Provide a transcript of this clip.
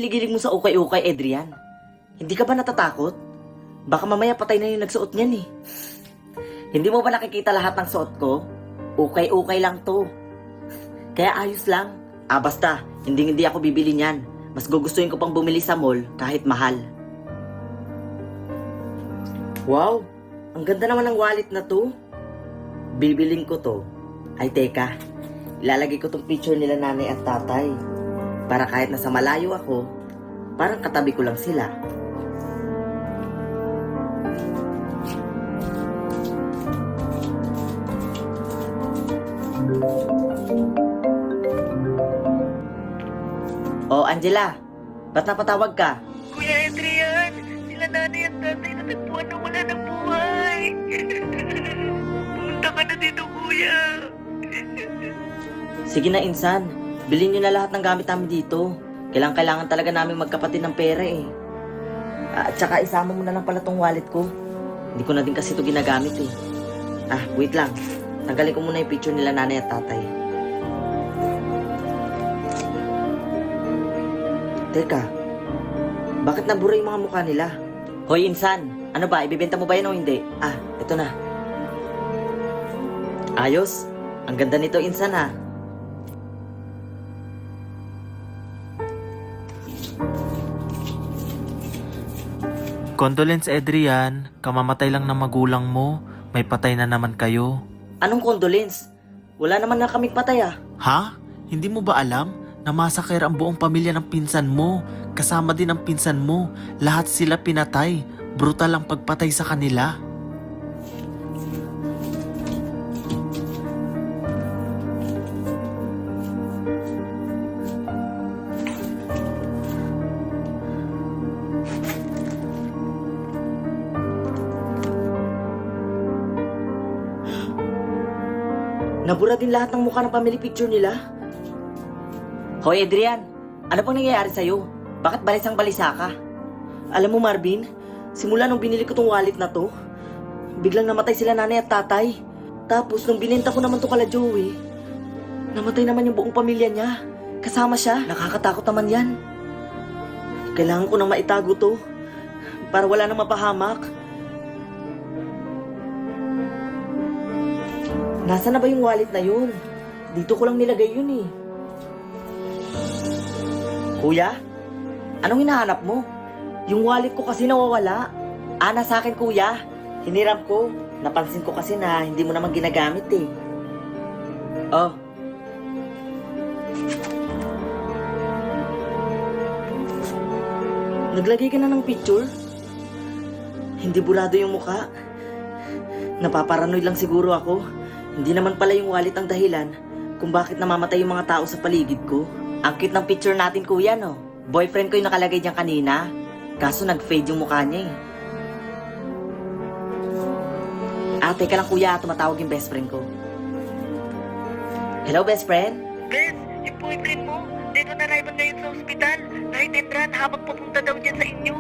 Ligilig mo sa ukay-ukay, Adrian. Hindi ka ba natatakot? Baka mamaya patay na yung nagsuot niyan eh. Hindi mo ba nakikita lahat ng suot ko? Ukay-ukay lang to. Kaya ayos lang. Basta, hindi ako bibili niyan. Mas gugustuhin ko pang bumili sa mall kahit mahal. Wow, ang ganda naman ng wallet na to. Bibiling ko to. Ay teka, ilalagay ko tong picture nila nanay at tatay. Para kahit nasa malayo ako, parang katabi ko lang sila. Oh, Angela, ba't napatawag ka? Kuya Adrian, sila nanay at tatay natagpuan na wala ng buhay. Punta ka na dito, kuya. Sige na, Insan. Bilhin nyo na lahat ng gamit namin dito. Kailangan talaga namin magkapatid ng pera eh. At saka isama mo na lang pala tong wallet ko. Hindi ko na din kasi ito ginagamit eh. Wait lang. Tanggalin ko muna yung picture nila nanay at tatay. Teka, bakit nabura yung mga mukha nila? Hoy, Insan, ano ba? Ibibenta mo ba yan o hindi? Ito na. Ayos. Ang ganda nito, Insan ha. Condolence, Adrian. Kamamatay lang ng magulang mo. May patay na naman kayo. Anong condolence? Wala naman na kaming patay ah. Ha? Hindi mo ba alam? Namasakir ang buong pamilya ng pinsan mo. Kasama din ang pinsan mo. Lahat sila pinatay. Brutal ang pagpatay sa kanila. Nabura din lahat ng mukha ng family picture nila. Hoy Adrian, ano pang nangyayari sa'yo? Bakit balisang-balisa ka? Alam mo Marvin, simula nung binili ko tong wallet na to, biglang namatay sila nanay at tatay. Tapos nung binenta ko naman to kala Joey, namatay naman yung buong pamilya niya. Kasama siya. Nakakatakot naman yan. Kailangan ko nang maitago to para wala nang mapahamak. Nasaan na ba yung wallet na yun? Dito ko lang nilagay yun eh. Kuya? Anong hinahanap mo? Yung wallet ko kasi nawawala. Nasa akin kuya. Hiniram ko. Napansin ko kasi na hindi mo naman ginagamit eh. Oh. Naglagay ka na ng picture? Hindi burado yung mukha. Napaparanoid lang siguro ako. Hindi naman pala yung wallet ang dahilan kung bakit namamatay yung mga tao sa paligid ko. Ang cute ng picture natin kuya no? Boyfriend ko yung nakalagay diyan kanina. Kaso nag-fade yung mukha niya eh. Teka lang kuya, tumatawag yung best friend ko. Hello best friend? Bes, yung boyfriend mo, dito na live ngayon sa ospital. Night and run habang papunta daw dyan sa inyo.